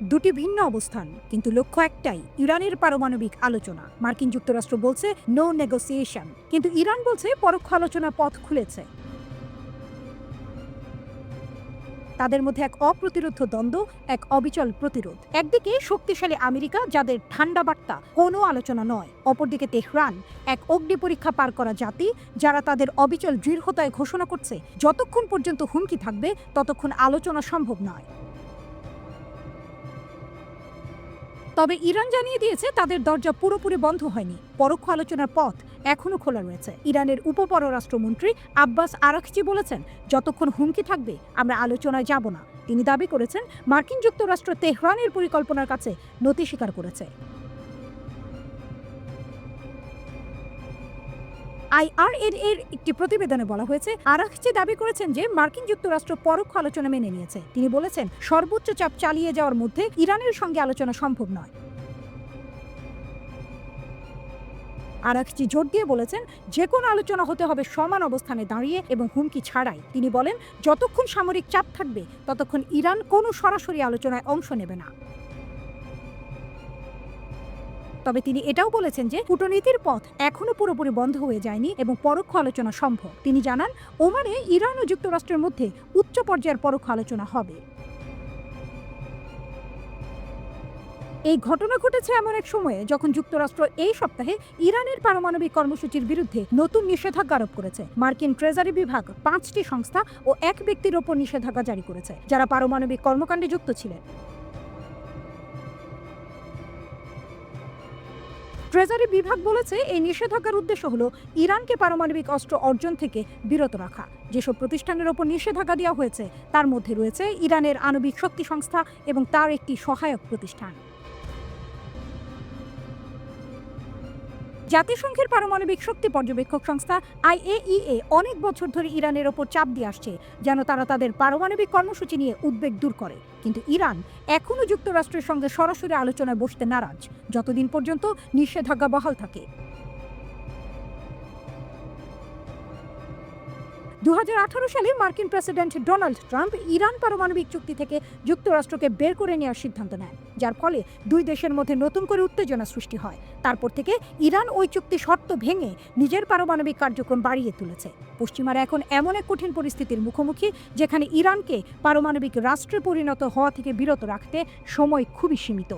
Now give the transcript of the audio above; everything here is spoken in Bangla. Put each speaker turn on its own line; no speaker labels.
দুটি ভিন্ন অবস্থান, কিন্তু লক্ষ্য একটাই, ইরানের পারমাণবিক আলোচনা। মার্কিন যুক্তরাষ্ট্র বলছে নো নেগোসিয়েশন, কিন্তু ইরান বলছে পরোক্ষ আলোচনার পথ খুলেছে। তাদের মধ্যে এক অপ্রতিরোধ্য দ্বন্দ্ব, এক অবিচল প্রতিরোধ। একদিকে শক্তিশালী আমেরিকা, যাদের ঠান্ডা বার্তা কোনো আলোচনা নয়। অপরদিকে তেহরান, এক অগ্নি পরীক্ষা পার করা জাতি, যারা তাদের অবিচল দৃঢ়তায় ঘোষণা করছে যতক্ষণ পর্যন্ত হুমকি থাকবে ততক্ষণ আলোচনা সম্ভব নয়। তবে ইরান জানিয়ে দিয়েছে তাদের দরজা পুরোপুরি বন্ধ হয়নি। পরোক্ষ আলোচনার পথ এখনো খোলা রয়েছে। ইরানের উপপররাষ্ট্রমন্ত্রী আব্বাস আরাকচি বলেছেন, যতক্ষণ হুমকি থাকবে আমরা আলোচনায় যাব না। তিনি দাবি করেছেন, মার্কিন যুক্তরাষ্ট্র তেহরানের পরিকল্পনার কাছে নতি স্বীকার করেছে। IRN এর একটি প্রতিবেদনে বলা হয়েছে, আরাকচি দাবি করেছেন যে মার্কিন যুক্তরাষ্ট্র পরোক্ষ আলোচনা মেনে নিয়েছে। তিনি বলেছেন, সর্বোচ্চ চাপ চালিয়ে যাওয়ার মধ্যে ইরানের সঙ্গে আলোচনা সম্ভব নয়। আরাকচি জোর দিয়ে বলেছেন, যে কোনো আলোচনা হতে হবে সমান অবস্থানে দাঁড়িয়ে এবং হুমকি ছাড়াই। তিনি বলেন, যতক্ষণ সামরিক চাপ থাকবে ততক্ষণ ইরান কোনো সরাসরি আলোচনায় অংশ নেবে না। তবে তিনি এটাও বলেছেন যে কূটনীতির পথ এখনো পুরোপুরি বন্ধ হয়ে যায়নি এবং পরোক্ষ আলোচনা সম্ভব। তিনি জানান, ওমানে ইরান ও যুক্তরাষ্ট্রের মধ্যে উচ্চ পর্যায়ের পরোক্ষ আলোচনা হবে। এই ঘটনা ঘটেছে এমন এক সময়ে যখন যুক্তরাষ্ট্র এই সপ্তাহে ইরানের পারমাণবিক কর্মসূচির বিরুদ্ধে নতুন নিষেধাজ্ঞা আরোপ করেছে। মার্কিন ট্রেজারি বিভাগ 5টি সংস্থা ও এক ব্যক্তির ওপর নিষেধাজ্ঞা জারি করেছে, যারা পারমাণবিক কর্মকাণ্ডে যুক্ত ছিলেন। ট্রেজারি বিভাগ বলেছে, এই নিষেধাজ্ঞার উদ্দেশ্য হলো ইরানকে পারমাণবিক অস্ত্র অর্জন থেকে বিরত রাখা। যেসব প্রতিষ্ঠানের ওপর নিষেধাজ্ঞা দেওয়া হয়েছে তার মধ্যে রয়েছে ইরানের আণবিক শক্তি সংস্থা এবং তার একটি সহায়ক প্রতিষ্ঠান। জাতিসংঘের পারমাণবিক শক্তি পর্যবেক্ষক সংস্থা IAEA অনেক বছর ধরে ইরানের ওপর চাপ দিয়ে আসছে যেন তারা তাদের পারমাণবিক কর্মসূচি নিয়ে উদ্বেগ দূর করে। কিন্তু ইরান এখনও যুক্তরাষ্ট্রের সঙ্গে সরাসরি আলোচনায় বসতে নারাজ, যতদিন পর্যন্ত নিষেধাজ্ঞা বহাল থাকে। 2018 সালে মার্কিন প্রেসিডেন্ট ডোনাল্ড ট্রাম্প ইরান পারমাণবিক চুক্তি থেকে যুক্তরাষ্ট্রকে বের করে নেওয়ার সিদ্ধান্ত নেয়, যার ফলে দুই দেশের মধ্যে নতুন করে উত্তেজনা সৃষ্টি হয়। তারপর থেকে ইরান ওই চুক্তি শর্ত ভেঙে নিজের পারমাণবিক কার্যক্রম বাড়িয়ে তুলেছে। পশ্চিমারা এখন এমন এক কঠিন পরিস্থিতির মুখোমুখি যেখানে ইরানকে পারমাণবিক রাষ্ট্রে পরিণত হওয়া থেকে বিরত রাখতে সময় খুবই সীমিত।